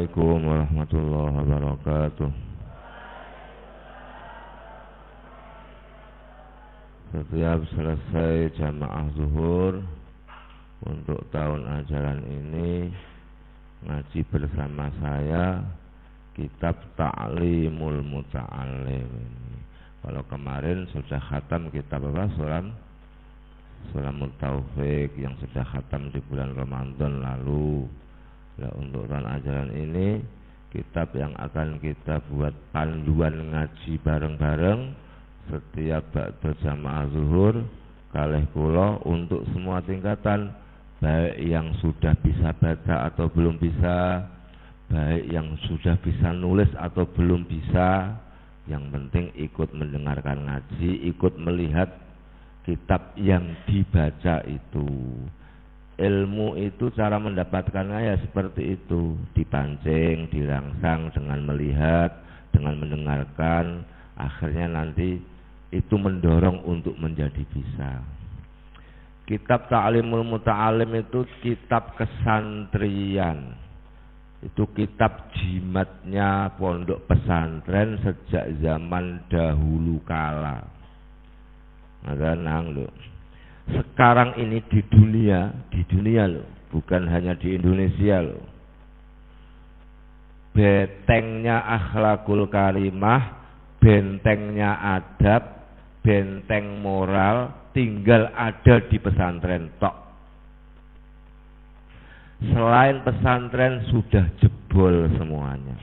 Assalamualaikum warahmatullahi wabarakatuh. Setiap selesai jamaah zuhur untuk tahun ajaran ini ngaji bersama saya kitab Ta'limul Muta'allim. Kalau kemarin sudah khatam kitab apa? Sulamut Taufik yang sudah khatam di bulan Ramadan lalu. Nah, untuk tahun ajaran ini kitab yang akan kita buat panduan ngaji bareng-bareng setiap berjamaah zuhur kalih kula untuk semua tingkatan, baik yang sudah bisa baca atau belum bisa, baik yang sudah bisa nulis atau belum bisa, yang penting ikut mendengarkan ngaji, ikut melihat kitab yang dibaca itu. Ilmu itu cara mendapatkannya ya seperti itu, dipancing, dirangsang dengan melihat, dengan mendengarkan, akhirnya nanti itu mendorong untuk menjadi bisa. Kitab Ta'limul Muta'allim itu kitab kesantrian. Itu kitab jimatnya pondok pesantren sejak zaman dahulu kala. Nang lho. Sekarang ini di dunia loh, bukan hanya di Indonesia loh. Bentengnya akhlakul karimah, bentengnya adab, benteng moral tinggal ada di pesantren tok. Selain pesantren sudah jebol semuanya.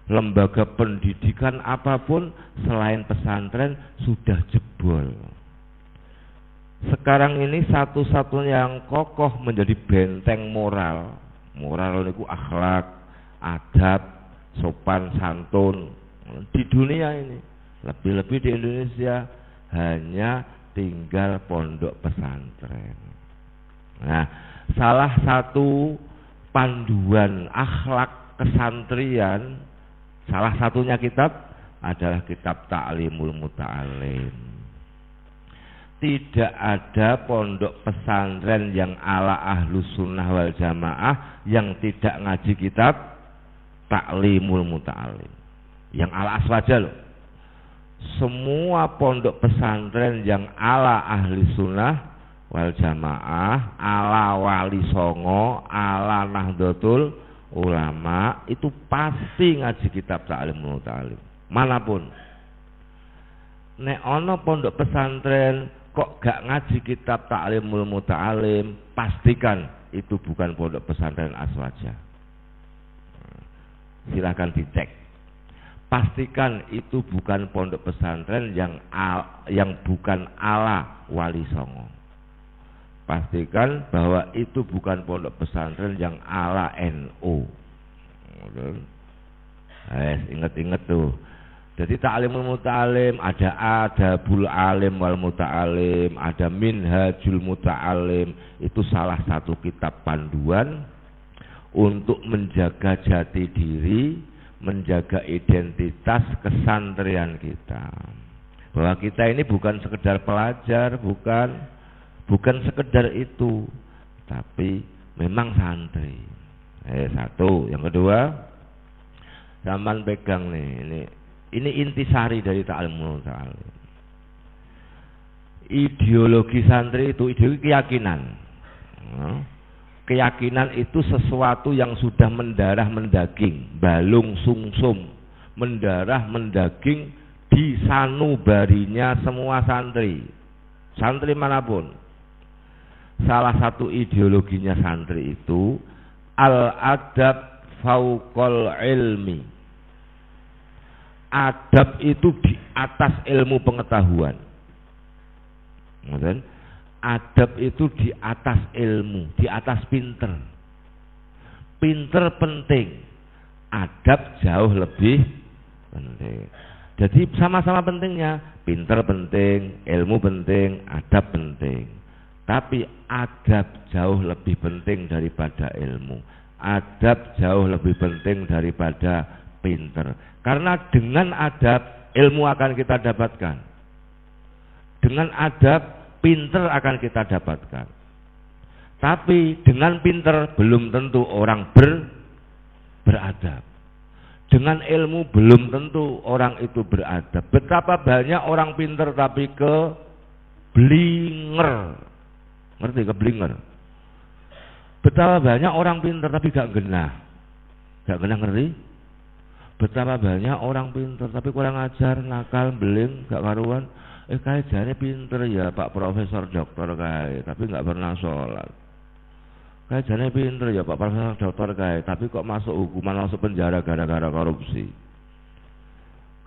Lembaga pendidikan apapun selain pesantren sudah jebol. Sekarang ini satu-satunya yang kokoh menjadi benteng moral. Moral itu akhlak, adab, sopan santun di dunia ini. Lebih-lebih di Indonesia hanya tinggal pondok pesantren. Nah, salah satu panduan akhlak kesantrian, salah satunya kitab adalah kitab Ta'limul Muta'allim. Tidak ada pondok pesantren yang ala Ahlus Sunnah wal Jamaah yang tidak ngaji kitab Ta'limul Muta'allim. Yang ala aswaja loh. Semua pondok pesantren yang ala Ahli Sunnah wal Jamaah, ala Wali Songo, ala Nahdlatul Ulama itu pasti ngaji kitab Ta'limul Muta'allim. Manapun. Nek ono pondok pesantren kok gak ngaji kitab Ta'limul Muta'allim, pastikan itu bukan pondok pesantren aswaja. Silakan dicek. Pastikan itu bukan pondok pesantren yang bukan ala Wali Songo. Pastikan bahwa itu bukan pondok pesantren yang ala NU. Ingat-ingat tuh. Jadi Ta'limul Muta'allim ada Adabul Alim wal Muta'allim, ada Minhajul Muta'allim. Itu salah satu kitab panduan untuk menjaga jati diri, menjaga identitas kesantrian kita. Bahwa kita ini bukan sekedar pelajar, bukan sekedar itu, tapi memang santri. Satu, yang kedua, zaman pegang nih, ini intisari dari Ta'limul Muta'allim. Ideologi santri itu ideologi keyakinan. Keyakinan itu sesuatu yang sudah mendarah mendaging, balung sungsum, mendarah mendaging di sanubarinya semua santri manapun. Salah satu ideologinya santri itu al-adab fauqal ilmi. Adab itu di atas ilmu pengetahuan. Adab itu di atas ilmu, di atas pinter. Pinter penting, adab jauh lebih penting. Jadi sama-sama pentingnya, pinter penting, ilmu penting, adab penting. Tapi adab jauh lebih penting daripada ilmu. Adab jauh lebih penting daripada pinter. Karena dengan adab ilmu akan kita dapatkan. Dengan adab pinter akan kita dapatkan. Tapi dengan pinter belum tentu orang beradab. Dengan ilmu belum tentu orang itu beradab. Betapa banyak orang pinter tapi keblinger. Ngerti keblinger? Betapa banyak orang pinter tapi gak genah. Gak genah, ngerti? Betapa banyak orang pinter tapi kurang ajar, nakal, beling, gak karuan. Kayak jane pinter ya Pak Profesor Doktor kayak, tapi gak pernah sholat. Kayak jane pinter ya Pak Profesor Doktor kayak, tapi kok masuk hukuman, masuk penjara gara-gara korupsi.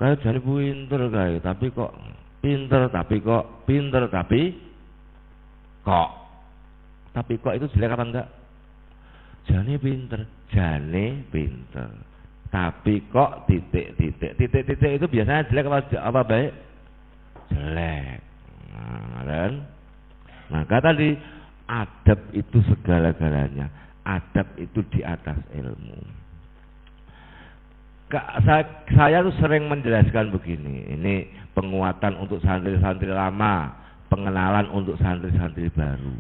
Kayak jane pinter kayak, tapi kok pinter tapi kok itu jelek apa enggak? Jane pinter, tapi kok titik itu biasanya jelek apa baik? Jelek. Nah, kan? Maka tadi adab itu segala-galanya. Adab itu di atas ilmu. Saya tuh sering menjelaskan begini. Ini penguatan untuk santri-santri lama, pengenalan untuk santri-santri baru.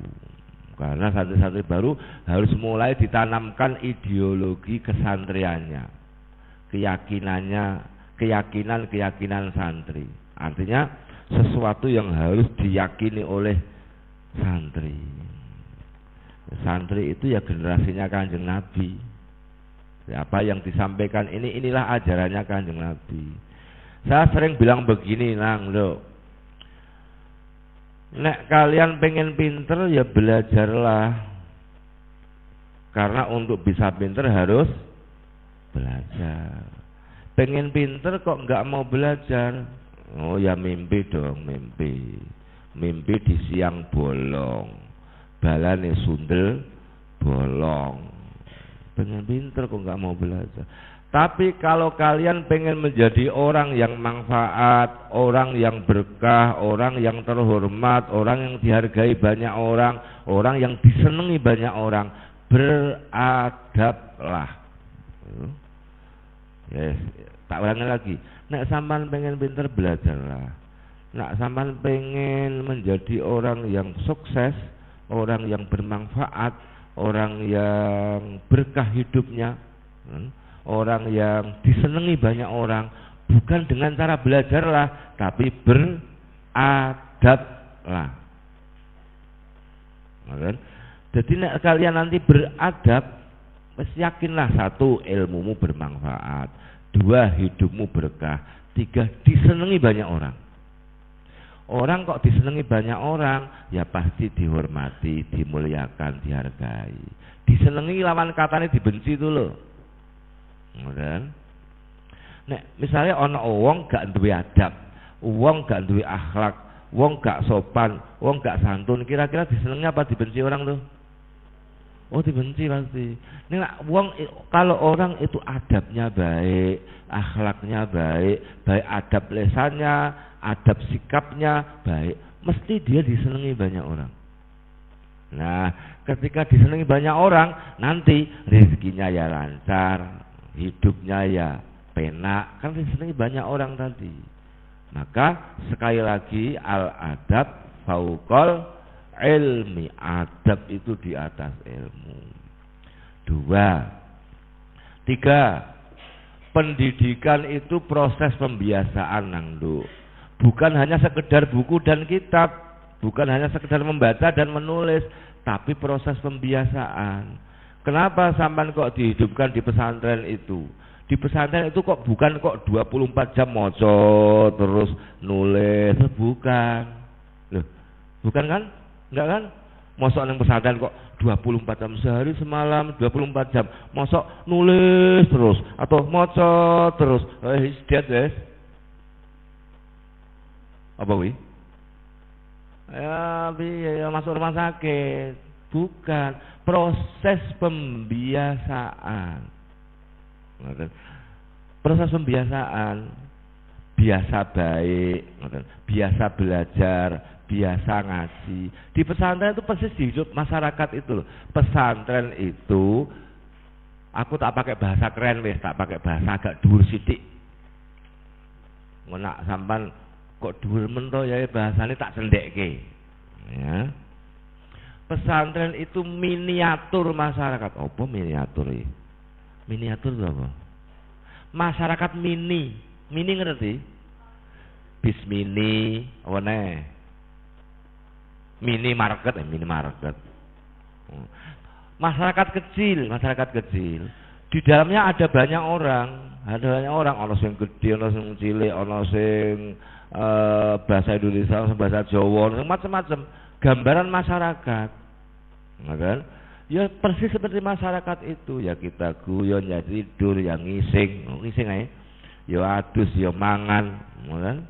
Karena santri-santri baru harus mulai ditanamkan ideologi kesantriannya, keyakinan santri. Artinya sesuatu yang harus diyakini oleh santri. Santri itu ya generasinya Kanjeng Nabi. Apa yang disampaikan inilah ajarannya Kanjeng Nabi. Saya sering bilang begini, Nang, loh. Nek kalian pengen pinter ya belajarlah. Karena untuk bisa pinter harus belajar. Pengen pinter kok nggak mau belajar? Oh ya mimpi dong, mimpi di siang bolong, balane sundel bolong. Pengen pinter kok nggak mau belajar. Tapi kalau kalian pengen menjadi orang yang manfaat, orang yang berkah, orang yang terhormat, orang yang dihargai banyak orang, orang yang disenangi banyak orang, beradablah. Yes, tak ulangi lagi. Nek sampean pengen pinter, belajarlah. Nek sampean pengen menjadi orang yang sukses, orang yang bermanfaat, orang yang berkah hidupnya, orang yang disenangi banyak orang, bukan dengan cara belajarlah, tapi beradablah. Jadi nek kalian nanti beradab, yakinlah, satu, ilmumu bermanfaat, dua, hidupmu berkah, tiga, disenangi banyak orang. Orang kok disenangi banyak orang, ya pasti dihormati, dimuliakan, dihargai. Disenangi lawan katanya dibenci itu loh. Kemudian, nek misalnya ono wong gak duwe adab, wong gak duwe akhlak, wong gak sopan, wong gak santun, kira-kira disenengi apa dibenci orang tuh? Oh dibenci pasti. Nek wong, kalau orang itu adabnya baik, akhlaknya baik, baik adab lesannya, adab sikapnya baik, mesti dia disenangi banyak orang. Nah, ketika disenangi banyak orang, nanti rezekinya ya lancar, hidupnya ya penak, kan disenangi banyak orang tadi. Maka sekali lagi, al-adab fauqal ilmi, adab itu di atas ilmu. Dua, tiga, pendidikan itu proses pembiasaan, Nangdo. Bukan hanya sekedar buku dan kitab, bukan hanya sekedar membaca dan menulis, tapi proses pembiasaan. Kenapa sampean kok dihidupkan di pesantren itu? Di pesantren itu kok bukan kok 24 jam moco terus nulis, bukan. Loh, bukan kan? Enggak kan? Mosok nang pesantren kok 24 jam sehari semalam, 24 jam. Mosok nulis terus atau moco terus. Wis. Apa wi? Ya masuk rumah sakit. Bukan, proses pembiasaan. Proses pembiasaan, biasa baik, biasa belajar, biasa ngaji. Di pesantren itu persis di hidup masyarakat itu loh. Pesantren itu, aku tak pakai bahasa keren wes, tak pakai bahasa agak dhuwur sithik. Ngonak sampan kok dhuwur mento ya bahasane tak cendekke. Ya. Pesantren itu miniatur masyarakat. Apa miniatur iki? Miniatur itu apa? Masyarakat mini. Mini ngerti? Bis mini, apa nih? Minimarket. Masyarakat kecil. Di dalamnya ada banyak orang. Ono sing gede, ono sing cilik, ono sing bahasa Indonesia, bahasa Jawa, macam-macam. Gambaran masyarakat. Nah, kan? Ya persis seperti masyarakat itu. Ya kita guyon, ya tidur, ya ngising ae. Ya adus, ya mangan, kan?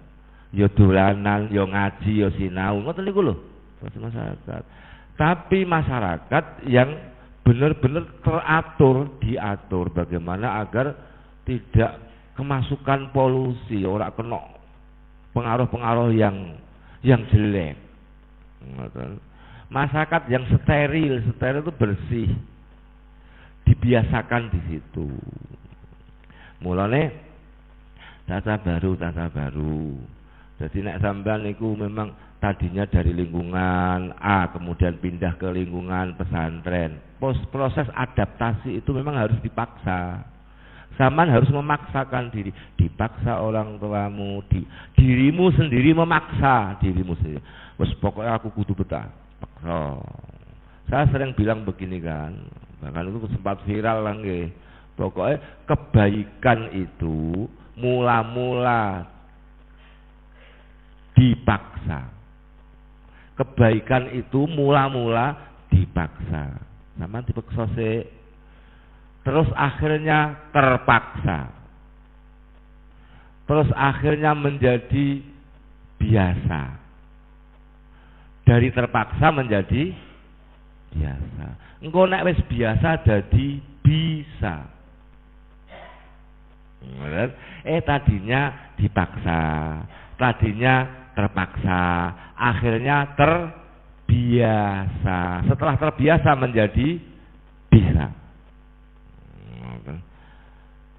Ya dolanan, ya ngaji, ya sinau. Ngoten niku lho, masyarakat. Tapi masyarakat yang benar-benar diatur bagaimana agar tidak kemasukan polusi, ora kena pengaruh-pengaruh yang jelek. Masyarakat yang steril itu bersih, dibiasakan di situ. Mulane tata baru. Jadi nek sampean niku memang tadinya dari lingkungan A kemudian pindah ke lingkungan pesantren. Proses adaptasi itu memang harus dipaksa. Sampean harus memaksakan diri, dipaksa orang tuamu, dirimu sendiri memaksa dirimu sendiri. Wes pokoknya aku kudu betah. Paksa. Saya sering bilang begini kan, bahkan itu sempat viral lah nggih. Pokoknya kebaikan itu mula-mula dipaksa. Kebaikan itu mula-mula dipaksa. Sampeyan dipaksa sih. Terus akhirnya terpaksa. Terus akhirnya menjadi biasa. Dari terpaksa menjadi biasa. Engko nek wis biasa jadi bisa. Tadinya dipaksa, tadinya terpaksa, akhirnya terbiasa. Setelah terbiasa menjadi bisa.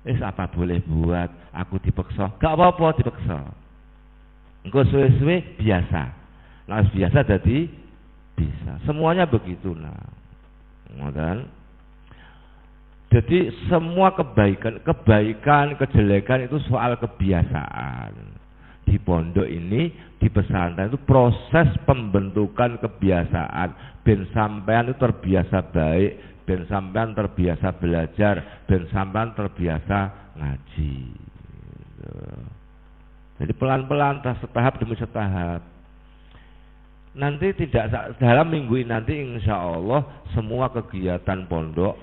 Apa boleh buat, aku dipaksa, gak apa-apa dipaksa. Engko suwe-suwe biasa. Nah biasa jadi bisa. Semuanya begitu nah. Ngoten. Jadi semua kebaikan, kejelekan itu soal kebiasaan. Di pondok ini, di pesantren itu proses pembentukan kebiasaan. Ben sampean itu terbiasa baik, ben sampean terbiasa belajar, ben sampean terbiasa ngaji. Jadi pelan-pelan, setahap demi setahap. Nanti tidak dalam minggu ini nanti insya Allah semua kegiatan pondok,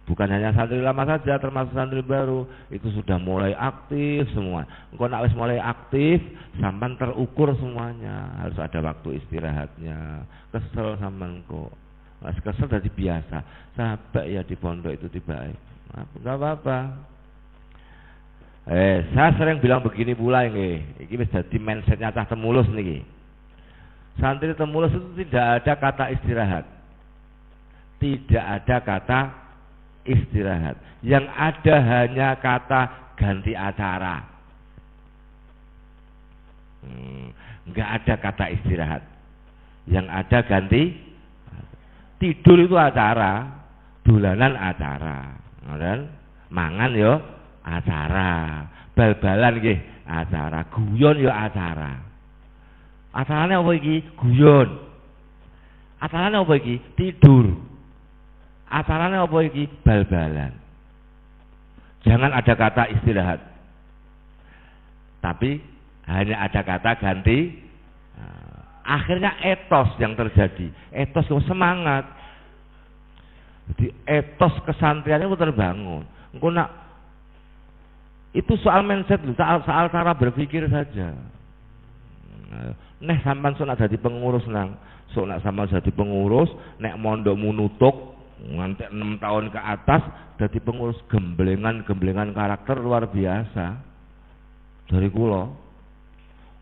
bukan hanya santri lama saja, termasuk santri baru itu sudah mulai aktif semua. Engkau nak wis mulai aktif, sampan terukur semuanya. Harus ada waktu istirahatnya. Kesel sampan kok, mas kesel dari biasa. Sampai ya di pondok itu tiba, nggak apa-apa. Saya sering bilang begini pula ini wis jadi mindsetnya cah temulus nih. Santri temulus itu tidak ada kata istirahat, tidak ada kata istirahat. Yang ada hanya kata ganti acara. Enggak ada kata istirahat. Yang ada ganti tidur itu acara, dolanan acara, mangan yo acara, bal-balan nggih acara, guyon yo acara. Acarane apa iki? Guyon. Acarane apa iki? Tidur. Acarane apa iki? Bal-balan. Jangan ada kata istirahat. Tapi hanya ada kata ganti. Akhirnya etos yang terjadi. Etos semangat. Jadi etos kesantriannya itu terbangun. Engko nak itu soal mindset, soal cara berpikir saja. Nek sampean sok nak dadi pengurus nang, sok nak sampean dadi pengurus, nek mondokmu nutuk nganti 6 tahun ke atas dadi pengurus, gemblengan karakter luar biasa. Dari kula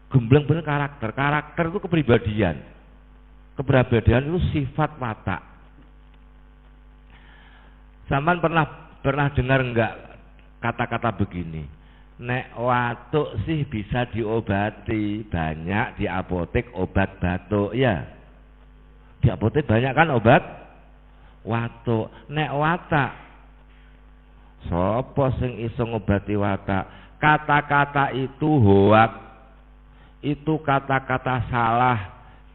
gembleng bener karakter itu kepribadian itu sifat watak. Sampean pernah dengar enggak kata-kata begini? Nek watuk sih bisa diobati, banyak di apotek obat batuk ya. Di apotek banyak kan obat watuk. Nek watak Sapa sing iso ngobati watak? Kata-kata itu hoak, itu kata-kata salah,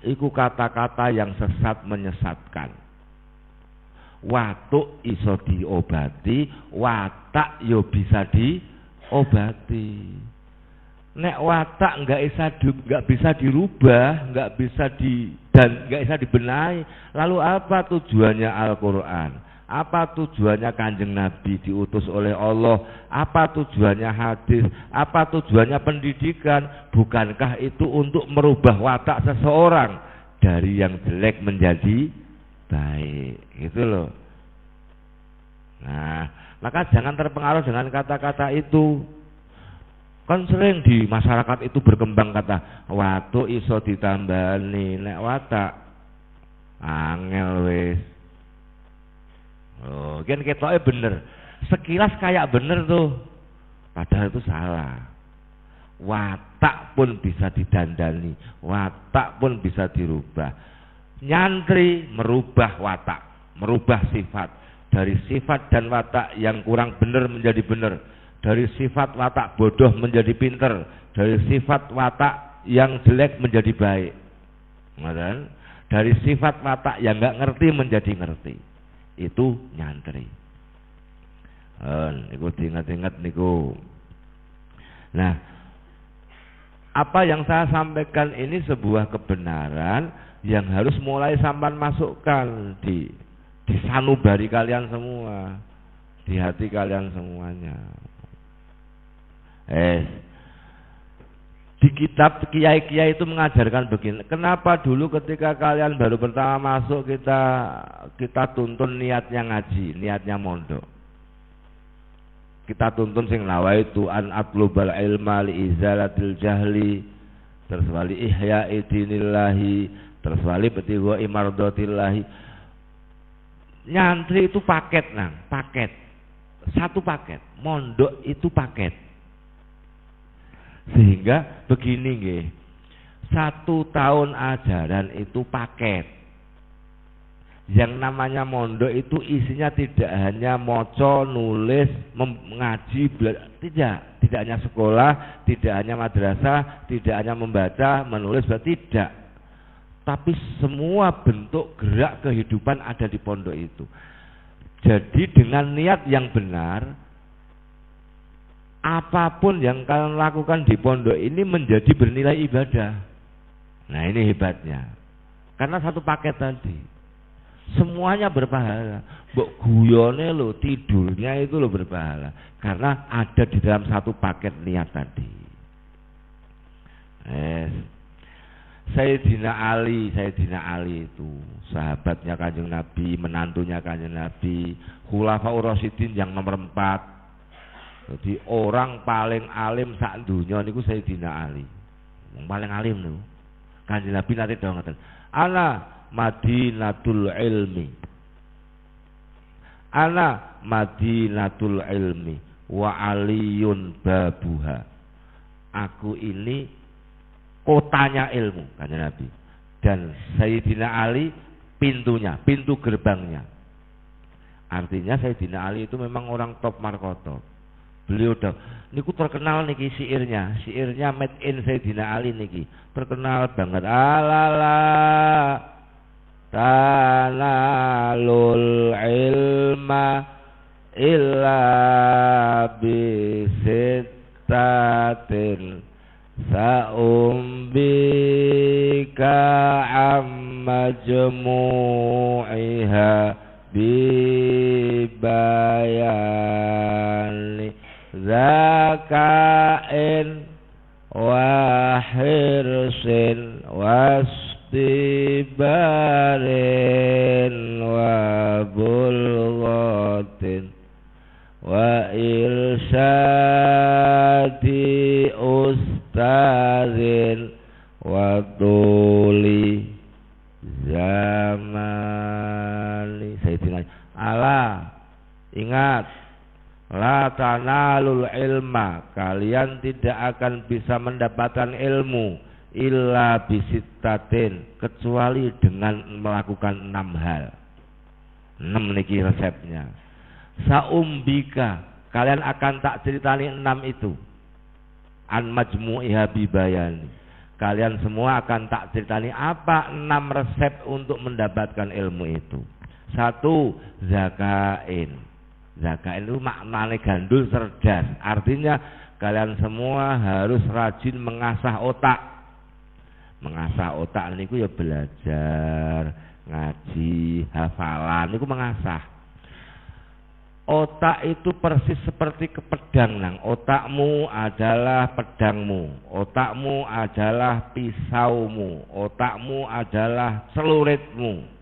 itu kata-kata yang sesat menyesatkan. Watuk iso diobati, watak yo bisa diobati. Nek watak nggak bisa dirubah, nggak bisa dibenahi. Lalu apa tujuannya Al-Quran? Apa tujuannya Kanjeng Nabi diutus oleh Allah? Apa tujuannya hadis? Apa tujuannya pendidikan? Bukankah itu untuk merubah watak seseorang dari yang jelek menjadi baik? Gitu loh. Nah, maka jangan terpengaruh dengan kata-kata itu. Kan sering di masyarakat itu berkembang kata watuk iso ditambani, nek watak angel wis. Oh, kan ketoknya bener. Sekilas kayak bener tuh, padahal itu salah. Watak pun bisa didandani, watak pun bisa dirubah. Nyantri merubah watak, merubah sifat. Dari sifat dan watak yang kurang bener menjadi bener. Dari sifat watak bodoh menjadi pinter, dari sifat watak yang jelek menjadi baik. Dari sifat watak yang nggak ngerti menjadi ngerti. Itu nyantri. Niku diingat-ingat niku. Nah, apa yang saya sampaikan ini sebuah kebenaran yang harus mulai sampan masukkan di sanubari kalian semua, di hati kalian semuanya. Di kitab kiai-kiai itu mengajarkan begini. Kenapa dulu ketika kalian baru pertama masuk kita tuntun niatnya ngaji, niatnya mondok. Kita tuntun sing nawaitu an atlubal ilma li izalatil jahli, terus wali ihya'i dinillahi, terus wali betigwa imardatillahi. Nyantri itu paket, paket. Satu paket. Mondok itu paket. Sehingga begini nggih, 1 tahun ajaran itu paket. Yang namanya mondok itu isinya tidak hanya moco, nulis, mengaji, tidak hanya sekolah, tidak hanya madrasah, tidak hanya membaca, menulis, tidak. Tapi semua bentuk gerak kehidupan ada di pondok itu. Jadi dengan niat yang benar, apapun yang kalian lakukan di pondok ini menjadi bernilai ibadah. Nah, ini hebatnya. Karena satu paket tadi. Semuanya berpahala. Mbok guyone lo, tidurnya itu lo berpahala. Karena ada di dalam satu paket niat tadi. Sayyidina Ali itu sahabatnya Kanjeng Nabi, menantunya Kanjeng Nabi, Khulafaur Rasyidin yang nomor 4. Jadi orang paling alim sak dunya niku Sayyidina Ali. Wong paling alim niku. Kanjeng Nabi nate dawuh ngoten. Ana Madinatul ilmi. Ana Madinatul ilmi wa aliyun babuha. Aku ini kotanya ilmu, Kanjeng Nabi. Dan Sayyidina Ali pintunya, pintu gerbangnya. Artinya Sayyidina Ali itu memang orang top markotop. Beliau niku terkenal niki syairnya made in Sayyidina Ali niki terkenal banget. Alala tanalul ilma illa bisittatin sa'umbika amma jumu'iha bibayani zakain wa hirsin wastibarin wa bulghatin wa irsyadi ustazin wa tuli zamani. Sayyidina Allah, ingat, la tanalul ilma, kalian tidak akan bisa mendapatkan ilmu illa bisittatin, kecuali dengan melakukan 6 hal. 6 niki resepnya. Saumbika, kalian akan tak ceritani 6 itu. An majmu'iha bibayani. Kalian semua akan tak ceritani apa 6 resep untuk mendapatkan ilmu itu. 1, zakain. Zakain itu maknanya gandul cerdas. Artinya kalian semua harus rajin mengasah otak. Mengasah otak niku ya belajar, ngaji, hafalan niku mengasah. Otak itu persis seperti pedang nang. Otakmu adalah pedangmu. Otakmu adalah pisaumu. Otakmu adalah celuritmu.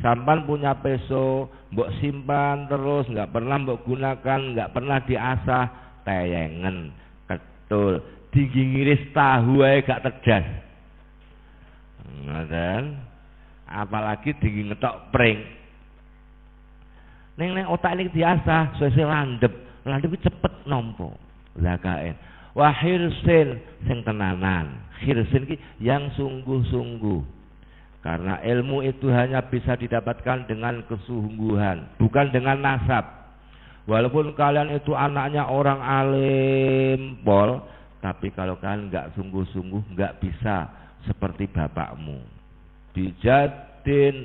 Sampan punya pisau, mbok simpan terus, nggak pernah mbok gunakan, nggak pernah diasah, teyengen, ketul, digiris tahu ae gak tedas. Ngoten. Apalagi ngetok pring. Neng otak ini diasah, sesuai landep itu cepet nompo. Zakain. Wa hirsin sing tenanan. Hirsin ki yang sungguh-sungguh. Karena ilmu itu hanya bisa didapatkan dengan kesungguhan, bukan dengan nasab. Walaupun kalian itu anaknya orang alim, pol, tapi kalau kalian nggak sungguh-sungguh nggak bisa seperti bapakmu. Bijidin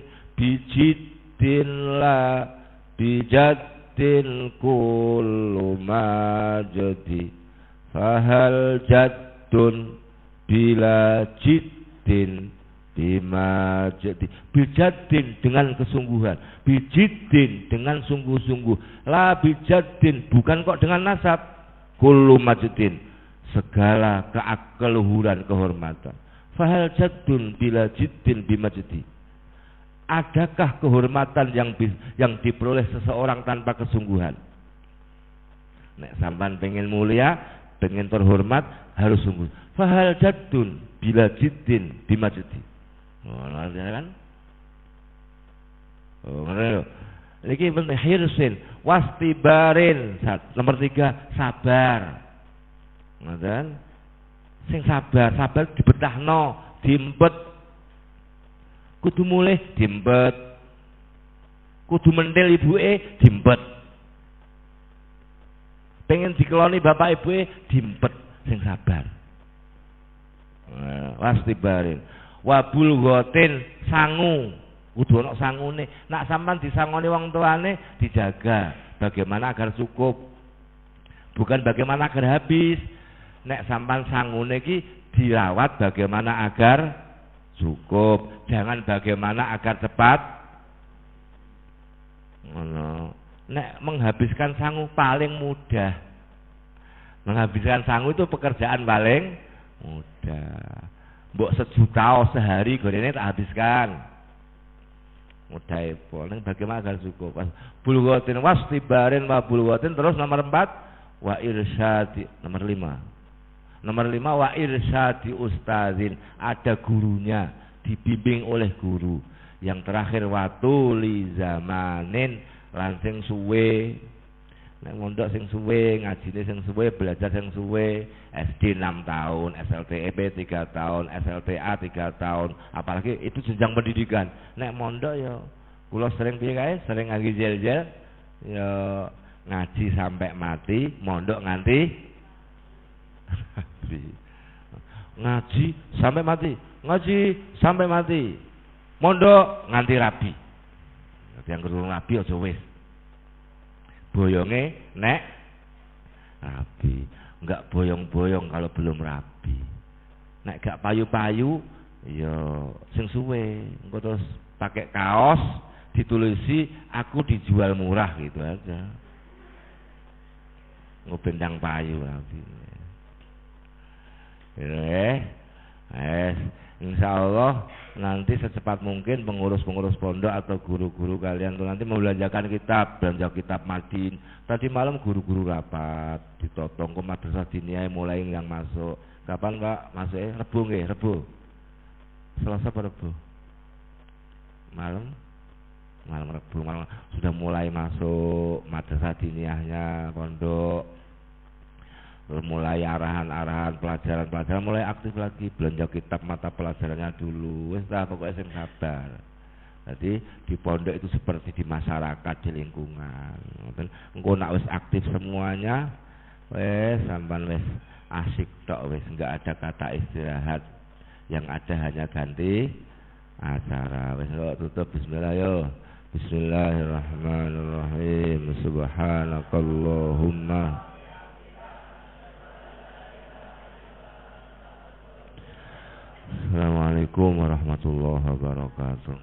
la bijadin kullu majdi fahal jaddun bila jiddin bimajdi. Bijadin dengan kesungguhan, bijidin dengan sungguh-sungguh, la bijadin bukan kok dengan nasab, kullu majdin segala keluhuran kehormatan, fahal jaddun bila jiddin bimajdi. Adakah kehormatan yang diperoleh seseorang tanpa kesungguhan? Nek sampan pengen mulia, pengen terhormat, harus sungguh. Fahal jaddun bila jiddin bimajdi. Oh, kan? Oh, ngerti. Iki penting hirsin, wastibarin. Nomor 3, sabar. Ngoten. Sing sabar dibetahno, diempet. Kudu mulih diempet, kudu mentil ibuke diempet, pengen dikeloni bapak ibuke diempet, sing sabar. Wastibarin, wabul gotin sangu, kudu ana sangune. Nak sampean disangoni wong tuane dijaga, bagaimana agar cukup, bukan bagaimana agar habis. Nek sampean sangune iki dirawat bagaimana agar cukup, jangan bagaimana agar cepat. Nek menghabiskan sangu paling mudah. Menghabiskan sangu itu pekerjaan paling mudah. Mbok 1 juta sehari gorene tak habiskan. Mudah itu. Nek bagaimana agar cukup. Bulghatin wastibarin wa bulghatin. Terus nomor 4 wa irsyadi. Nomor 5. Nomor 5 wa irsyadi ustadzin, ada gurunya, dibimbing oleh guru. Yang terakhir watuli zamanin, lan sing suwe. Nek mondok sing suwe, ngajine sing suwe, belajar sing suwe, SD 6 tahun, SLTEP 3 tahun, SLTA 3 tahun, apalagi itu jenjang pendidikan. Nek mondok ya kula sering piye kae, sering ngaji jel-jel ya ngaji sampai mati, mondok nganti ngaji sampai mati, ngaji sampai mati, mondok nganti rabi. Yang kurang rabi aja wis, boyonge nek rabi, enggak boyong-boyong kalau belum rabi. Nek gak payu-payu, ya sing suwe, engko terus pakai kaos ditulisi aku dijual murah gitu aja. Ngobendang payu rabi. Insyaallah nanti secepat mungkin pengurus-pengurus pondok atau guru-guru kalian tuh nanti membelanjakan kitab, belanja kitab Madin. Tadi malam guru-guru rapat ditotong ke madrasah diniyah mulai yang masuk. Kapan Pak masuk? Rebu nggih, Rebu. Selasa apa Rebu? Malam Rebu, malam sudah mulai masuk madrasah diniyahnya pondok. Mulai arahan-arahan pelajaran-pelajaran mulai aktif lagi, belanja kitab mata pelajarannya dulu. Wis ta pokoknya sing sabar. Jadi di pondok itu seperti di masyarakat, di lingkungan. Engko nak wis aktif semuanya, wis sampean wis asik tok wis, enggak ada kata istirahat. Yang ada hanya ganti acara. Wis tutup, bismillah yo. Bismillahirrahmanirrahim. Subhanakallahumma. Assalamualaikum warahmatullahi wabarakatuh.